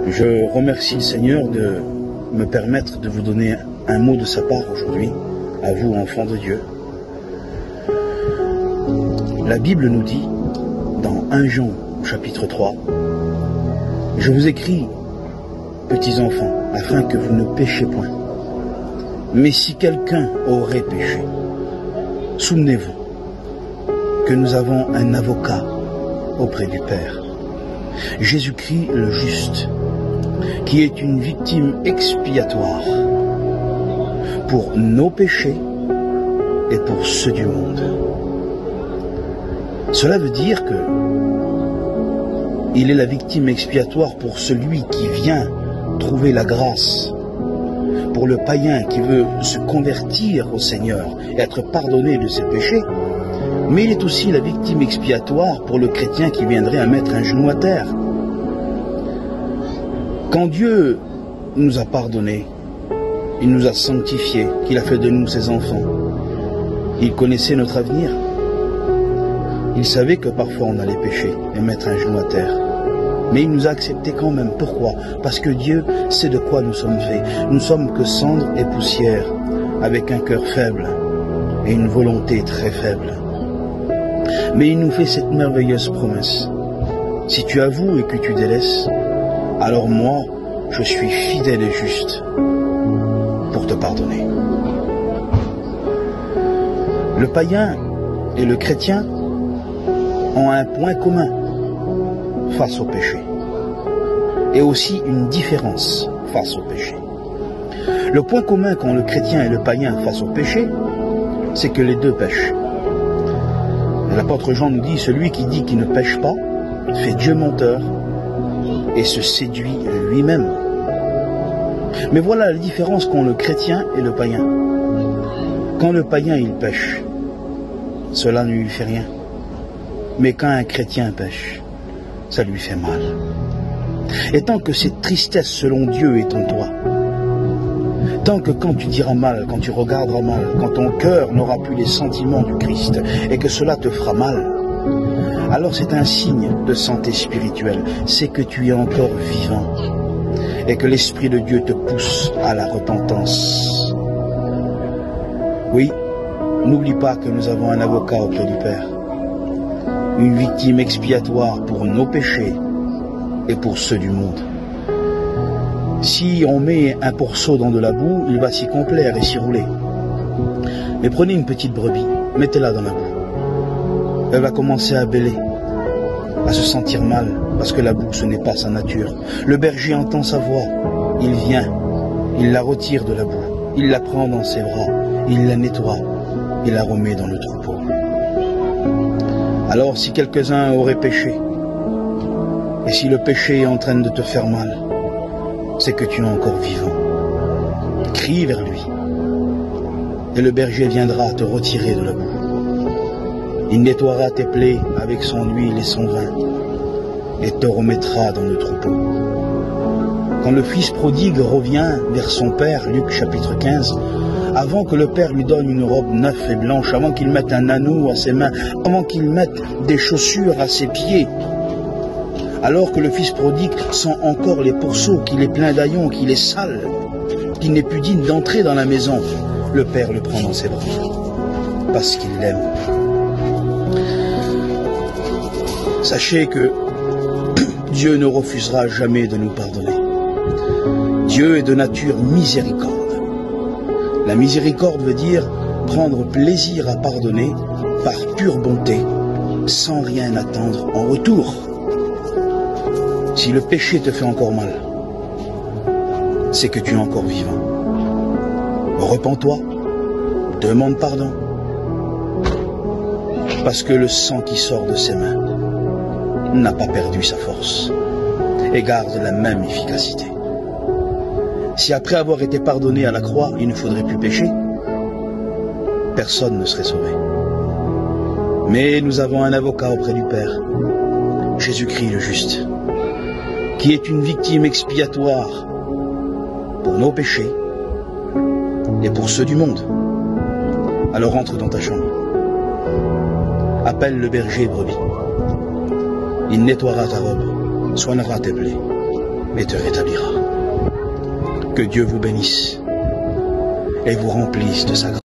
Je remercie le Seigneur de me permettre de vous donner un mot de sa part aujourd'hui, à vous, enfants de Dieu. La Bible nous dit, dans 1 Jean, chapitre 3, « Je vous écris, petits enfants, afin que vous ne péchiez point. Mais si quelqu'un aurait péché, souvenez-vous que nous avons un avocat auprès du Père, Jésus-Christ le juste, qui est une victime expiatoire pour nos péchés et pour ceux du monde. » Cela veut dire que il est la victime expiatoire pour celui qui vient trouver la grâce, pour le païen qui veut se convertir au Seigneur et être pardonné de ses péchés, mais il est aussi la victime expiatoire pour le chrétien qui viendrait à mettre un genou à terre. Quand Dieu nous a pardonnés, il nous a sanctifiés, qu'il a fait de nous ses enfants, il connaissait notre avenir. Il savait que parfois on allait pécher et mettre un genou à terre. Mais il nous a acceptés quand même. Pourquoi? Parce que Dieu sait de quoi nous sommes faits. Nous ne sommes que cendre et poussière, avec un cœur faible et une volonté très faible. Mais il nous fait cette merveilleuse promesse. Si tu avoues et que tu délaisses, alors moi, je suis fidèle et juste pour te pardonner. Le païen et le chrétien ont un point commun face au péché, et aussi une différence face au péché. Le point commun qu'ont le chrétien et le païen face au péché, c'est que les deux pêchent. L'apôtre Jean nous dit, celui qui dit qu'il ne pêche pas, fait Dieu menteur, et se séduit lui-même. Mais voilà la différence qu'ont le chrétien et le païen. Quand le païen il pêche, cela ne lui fait rien. Mais quand un chrétien pêche, ça lui fait mal. Et tant que cette tristesse selon Dieu est en toi, tant que quand tu diras mal, quand tu regarderas mal, quand ton cœur n'aura plus les sentiments du Christ et que cela te fera mal, alors c'est un signe de santé spirituelle, c'est que tu es encore vivant et que l'Esprit de Dieu te pousse à la repentance. Oui, n'oublie pas que nous avons un avocat auprès du Père, une victime expiatoire pour nos péchés et pour ceux du monde. Si on met un pourceau dans de la boue, il va s'y complaire et s'y rouler. Mais prenez une petite brebis, mettez-la dans la boue. Elle va commencer à bêler, à se sentir mal, parce que la boue, ce n'est pas sa nature. Le berger entend sa voix, il vient, il la retire de la boue, il la prend dans ses bras, il la nettoie, il la remet dans le troupeau. Alors si quelques-uns auraient péché, et si le péché est en train de te faire mal, c'est que tu es encore vivant. Crie vers lui, et le berger viendra te retirer de la boue. Il nettoiera tes plaies avec son huile et son vin, et te remettra dans le troupeau. Quand le fils prodigue revient vers son père, Luc chapitre 15, avant que le père lui donne une robe neuve et blanche, avant qu'il mette un anneau à ses mains, avant qu'il mette des chaussures à ses pieds, alors que le fils prodigue sent encore les pourceaux, qu'il est plein d'aillons, qu'il est sale, qu'il n'est plus digne d'entrer dans la maison, le père le prend dans ses bras, parce qu'il l'aime. Sachez que Dieu ne refusera jamais de nous pardonner. Dieu est de nature miséricorde. La miséricorde veut dire prendre plaisir à pardonner par pure bonté, sans rien attendre en retour. Si le péché te fait encore mal, c'est que tu es encore vivant. Repens-toi, demande pardon, parce que le sang qui sort de ses mains n'a pas perdu sa force et garde la même efficacité. Si après avoir été pardonné à la croix, il ne faudrait plus pécher, personne ne serait sauvé. Mais nous avons un avocat auprès du Père, Jésus-Christ le juste, qui est une victime expiatoire pour nos péchés et pour ceux du monde. Alors entre dans ta chambre, appelle le berger brebis, il nettoiera ta robe, soignera tes plaies, et te rétablira. Que Dieu vous bénisse et vous remplisse de sa grâce.